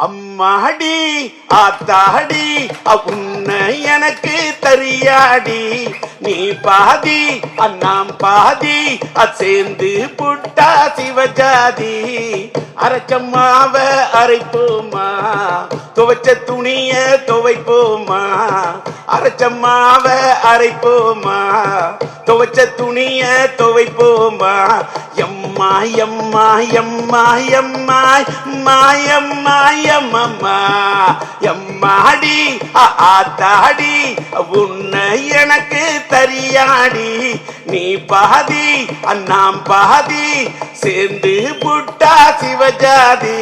அம்மாடி ஆத்தாடி உன்னை எனக்கு தெரியாடி, நீ பாதி அண்ணாம் பாதி சேர்ந்து புட்டா சிவஜாதி. அரைச்சம்மாவ அரைப்போமா, துவைச்ச துணிய துவைப்போமா. அரைச்சம்மாவ அரைப்போமா, துவைச்ச துணிய துவைப்போமா. எம்மா எம்மா எம்மா எம்மா மாயம்மா எம்மம்மா எம்மாடி ஆத்தாடி உன்னை எனக்கு தெரியாடி, நீ பாதி அண்ணாம் பாதி சேர்ந்து புட்டா சிவஜாதி.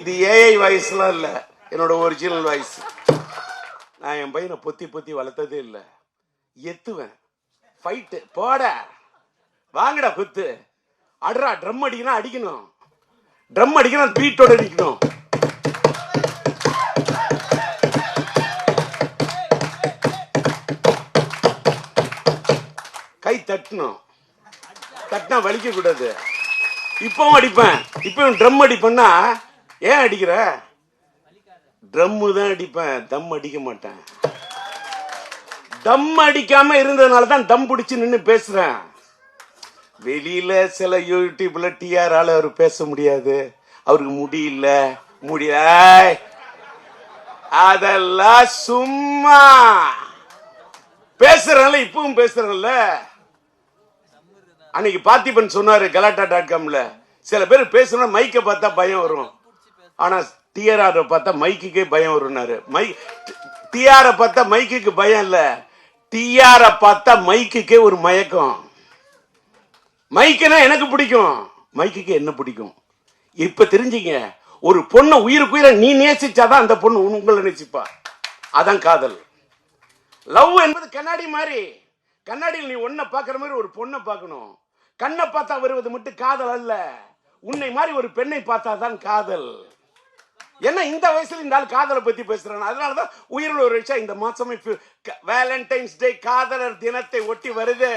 இது ஏஐ வாய்ஸ்லாம் இல்ல, என்னோட ஒரிஜினல் வாய்ஸ். நான் என் பையனை பொத்தி பொத்தி வளர்த்ததே இல்லை. எத்துவேன் ஃபைட்டு போட வாங்கடா குத்து அட்ரா. ட்ரம் அடிக்கணும் அடிக்கணும், ட்ரம் அடிக்கணும் பீட்டோட அடிக்கணும். கை தட்டணும், தட்டினா வலிக்க கூடாது. இப்பவும் அடிப்பேன், இப்பவும் ட்ரம் அடிப்பேன்னா. ஏன் அடிக்கிற? ட்ரம்மு தான் அடிப்பேன், தம் அடிக்க மாட்டேன். தம் அடிக்காம இருந்ததுனால தான் தம் பிடிச்சு நின்று பேசுறேன். வெளியில சில யூடியூப்ல டிஆரால அவர் பேச முடியாது, அவருக்கு முடியல. அதெல்லாம் சும்மா பேசுறேன்ல, இப்பவும் பேசுறேன்ல. அன்னைக்கு பார்த்திபன் சொன்னாரு கலாட்டா.comல, சில பேர் பேசுனா மைக்க பார்த்தா பயம் வரும், ஆனா டிஆர் பார்த்தா மைக்குக்கே பயம் வரும்னாரு. டிஆர பார்த்தா மைக்குக்கு பயம் இல்ல, டிஆர பார்த்தா மைக்குக்கே ஒரு மயக்கம். மைக்குனா எனக்கு பிடிக்கும், மைக்குக்கு என்ன பிடிக்கும். இப்ப தெரிஞ்சுங்க, ஒரு பொண்ணை உயிருக்குயிர நீ நேசிச்சாதான் அந்த பொண்ணு உங்களை நேசிப்பா. அதான் காதல். லவ் என்பது கண்ணாடி மாதிரி. கண்ணாடியில் நீ ஒன்ன பாக்குற மாதிரி ஒரு பொண்ணை பார்க்கணும். கண்ணை பார்த்தா வருவது மட்டும் காதல் அல்ல, உன்னை மாதிரி ஒரு பெண்ணை பார்த்தா தான் காதல். என்ன இந்த வயசுல இந்த ஆள் காதலை பத்தி பேசுறான். அதனாலதான் உயிரில் ஒரு விஷயம் இந்த மாசமே வேலண்டைன்ஸ் டே காதலர் தினத்தை ஒட்டி வருது.